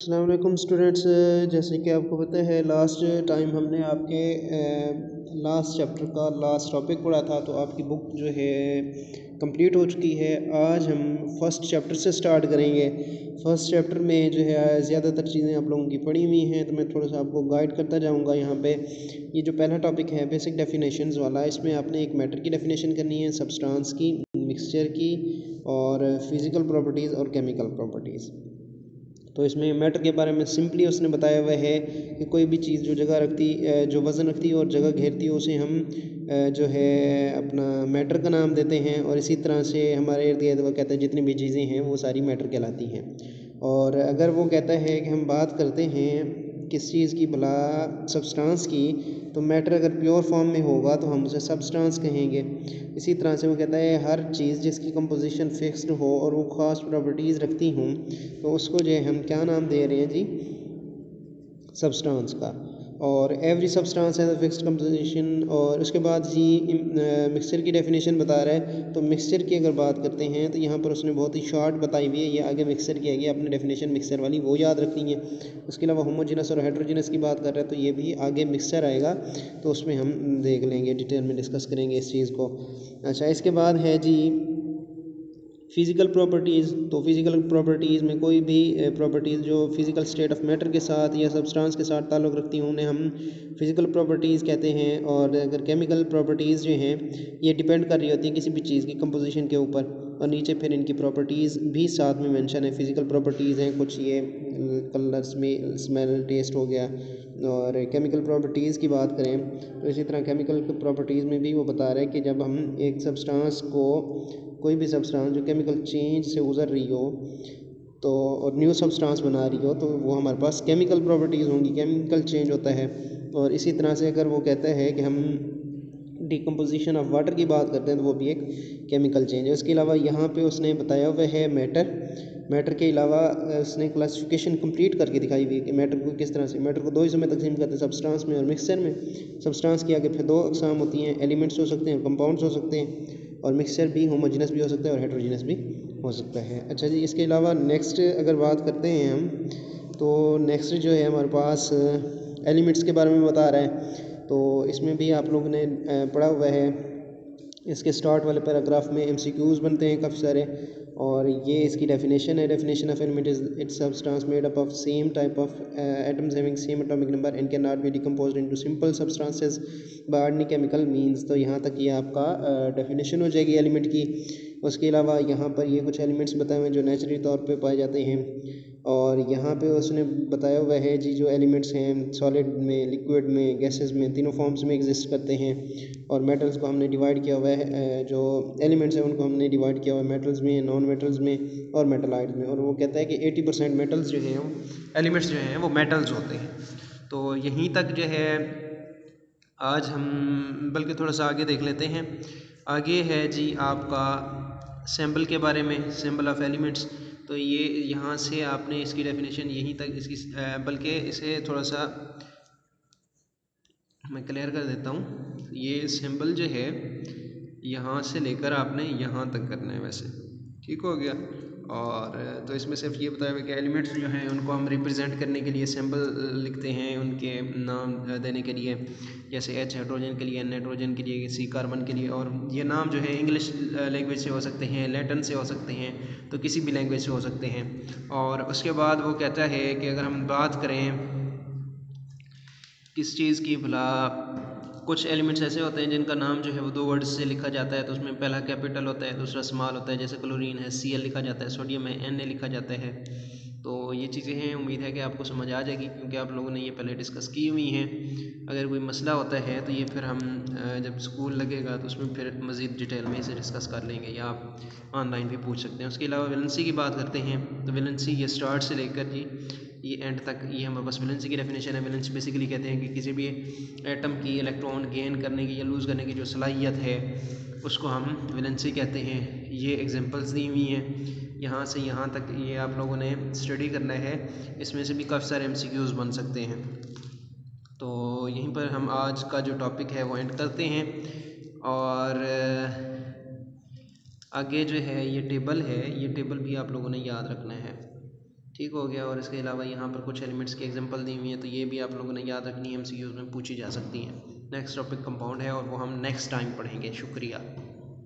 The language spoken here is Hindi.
अस्सलाम वालेकुम स्टूडेंट्स। जैसे कि आपको पता है लास्ट टाइम हमने आपके लास्ट चैप्टर का लास्ट टॉपिक पढ़ा था, तो आपकी बुक जो है कंप्लीट हो चुकी है। आज हम फर्स्ट चैप्टर से स्टार्ट करेंगे। फर्स्ट चैप्टर में जो है ज़्यादातर चीज़ें आप लोगों की पढ़ी हुई हैं, तो मैं थोड़ा सा आपको गाइड करता जाऊंगा। यहाँ पे ये जो पहला टॉपिक है बेसिक डेफिनेशंस वाला, इसमें आपने एक मैटर की डेफिनेशन करनी है, सब्सटेंस की, मिक्सचर की, और फिज़िकल प्रॉपर्टीज़ और केमिकल प्रॉपर्टीज़। तो इसमें मैटर के बारे में सिंपली उसने बताया हुआ है कि कोई भी चीज़ जो जगह रखती, जो वज़न रखती है और जगह घेरती है, उसे हम जो है अपना मैटर का नाम देते हैं। और इसी तरह से हमारे इर्द गिर्द वो कहते हैं जितनी भी चीज़ें हैं वो सारी मैटर कहलाती हैं। और अगर वो कहता है कि हम बात करते हैं किस चीज़ की, भला सब्सटेंस की, तो मैटर अगर प्योर फॉर्म में होगा तो हम उसे सब्सटेंस कहेंगे। इसी तरह से वो कहता है हर चीज़ जिसकी कंपोजिशन फिक्स्ड हो और वो ख़ास प्रॉपर्टीज़ रखती हों, तो उसको जो है हम क्या नाम दे रहे हैं जी, सब्सटेंस का। और एवरी सब्सटेंस है फिक्स्ड कंपोजिशन। और उसके बाद जी मिक्सचर की डेफिनेशन बता रहा है। तो मिक्सचर की अगर बात करते हैं तो यहाँ पर उसने बहुत ही शॉर्ट बताई हुई है। ये आगे मिक्सचर की आएगी, अपनी डेफिनेशन मिक्सचर वाली वो याद रखनी है। उसके अलावा होमोजेनस और हेट्रोजेनस की बात कर रहे हैं, तो ये भी आगे मिक्सचर आएगा, तो उसमें हम देख लेंगे, डिटेल में डिस्कस करेंगे इस चीज़ को। अच्छा, इसके बाद है जी फिज़िकल प्रॉपर्टीज़। तो फिज़िकल प्रॉपर्टीज़ में कोई भी प्रॉपर्टीज़ जो फिज़िकल स्टेट ऑफ मैटर के साथ या सब्सटेंस के साथ ताल्लुक़ रखती हैं उन्हें हम फिज़िकल प्रॉपर्टीज़ कहते हैं। और अगर केमिकल प्रॉपर्टीज़ जो हैं ये डिपेंड कर रही होती हैं किसी भी चीज़ की कंपोजिशन के ऊपर, और नीचे फिर इनकी प्रॉपर्टीज़ भी साथ में मेंशन है। फिज़िकल प्रॉपर्टीज़ हैं कुछ, ये कलर, स्मेल, टेस्ट हो गया। और केमिकल प्रॉपर्टीज़ की बात करें तो इसी तरह केमिकल प्रॉपर्टीज़ में भी वो बता रहा है कि जब हम एक सब्सटेंस को, कोई भी सब्सटेंस जो केमिकल चेंज से गुजर रही हो तो, और न्यू सब्सटेंस बना रही हो, तो वो हमारे पास केमिकल प्रॉपर्टीज़ होंगी, केमिकल चेंज होता है। और इसी तरह से अगर वो कहता है कि हम डिकम्पोजिशन ऑफ वाटर की बात करते हैं तो वो भी एक केमिकल चेंज है। उसके अलावा यहाँ पे उसने बताया हुआ है मैटर के अलावा उसने क्लासिफिकेशन कंप्लीट करके दिखाई हुई है कि मैटर को किस तरह से, मैटर को दो हिस्सों में तकसीम करते हैं, सब्सटेंस में और मिक्सचर में। सब्सटेंस की आगे फिर दो अक़साम होती हैं, एलिमेंट्स हो सकते हैं और कंपाउंड्स हो सकते हैं। और मिक्सचर भी होमोजेनस भी हो सकता है और हेट्रोजेनस भी हो सकता है। अच्छा जी, इसके अलावा नेक्स्ट अगर बात करते हैं हम, तो नेक्स्ट जो है हमारे पास एलिमेंट्स के बारे में बता रहा है। तो इसमें भी आप लोगों ने पढ़ा हुआ है। इसके स्टार्ट वाले पैराग्राफ में एमसीक्यूज़ बनते हैं काफ़ी सारे, और ये इसकी डेफिनेशन है। Definition of element is it's substance made up of same type of atoms having same atomic number and can not be decomposed into simple substances by ordinary chemical means. तो यहाँ तक ये आपका डेफिनेशन हो जाएगी एलिमेंट की। उसके अलावा यहाँ पर ये कुछ एलिमेंट्स बताए हुए हैं जो नेचुरली तौर पे पाए जाते हैं। और यहाँ पे उसने बताया हुआ है जी जो एलिमेंट्स हैं सॉलिड में, लिक्विड में, गैसेस में, तीनों फॉर्म्स में एग्जिस्ट करते हैं। और मेटल्स को हमने डिवाइड किया हुआ है, जो एलिमेंट्स हैं उनको हमने डिवाइड किया हुआ है मेटल्स में, नॉन मेटल्स में और मेटलाइड्स में। और वो कहता है कि 80% मेटल्स जो हैं, एलिमेंट्स जो हैं वो मेटल्स होते हैं। तो यहीं तक जो है आज हम बल्कि थोड़ा सा आगे देख लेते हैं। आगे है जी आपका सिंबल के बारे में, सिंबल ऑफ एलिमेंट्स। तो ये यहाँ से आपने इसकी डेफिनेशन यहीं तक इसकी, बल्कि इसे थोड़ा सा मैं क्लियर कर देता हूँ। ये सिंबल जो है यहाँ से लेकर आपने यहाँ तक करना है, वैसे ठीक हो गया। और तो इसमें सिर्फ ये बताया हुआ कि एलिमेंट्स जो हैं उनको हम रिप्रेजेंट करने के लिए सिंबल लिखते हैं उनके नाम देने के लिए। जैसे H हाइड्रोजन के लिए, N नाइट्रोजन के लिए, C कार्बन के लिए। और ये नाम जो है इंग्लिश लैंग्वेज से हो सकते हैं, लैटिन से हो सकते हैं, तो किसी भी लैंग्वेज से हो सकते हैं। और उसके बाद वो कहता है कि अगर हम बात करें किस चीज़ की, भला कुछ एलिमेंट्स ऐसे होते हैं जिनका नाम जो है वो दो वर्ड्स से लिखा जाता है। तो उसमें पहला कैपिटल होता है, दूसरा स्मॉल होता है। जैसे क्लोरीन है Cl लिखा जाता है, सोडियम है Na लिखा जाता है। तो ये चीज़ें हैं, उम्मीद है कि आपको समझ आ जाएगी क्योंकि आप लोगों ने ये पहले डिस्कस की हुई हैं। अगर कोई मसला होता है तो ये फिर हम जब स्कूल लगेगा तो उसमें फिर मज़ीद डिटेल में इसे डिस्कस कर लेंगे, या आप ऑनलाइन भी पूछ सकते हैं। उसके अलावा वैलेंसी की बात करते हैं। तो वैलेंसी ये स्टार्ट से लेकर जी ये एंड तक ये हमारे पास वैलेंसी की डेफिनेशन है। वैलेंसी बेसिकली कहते हैं कि किसी भी एटम की इलेक्ट्रॉन गेन करने की या लूज़ करने की जो सलाहियत है उसको हम वैलेंसी कहते हैं। ये एग्जांपल्स दी हुई हैं, यहाँ से यहाँ तक ये आप लोगों ने स्टडी करना है। इसमें से भी काफ़ी सारे एमसीक्यूज़ बन सकते हैं। तो यहीं पर हम आज का जो टॉपिक है वो एंड करते हैं। और आगे जो है ये टेबल है, ये टेबल भी आप लोगों ने याद रखना है। ठीक हो गया। और इसके अलावा यहाँ पर कुछ एलिमेंट्स की एग्जांपल दी हुई है, तो ये भी आप लोगों ने याद रखनी है, एमसीक्यूज़ में पूछी जा सकती हैं। नेक्स्ट टॉपिक कंपाउंड है और वो हम नेक्स्ट टाइम पढ़ेंगे। शुक्रिया।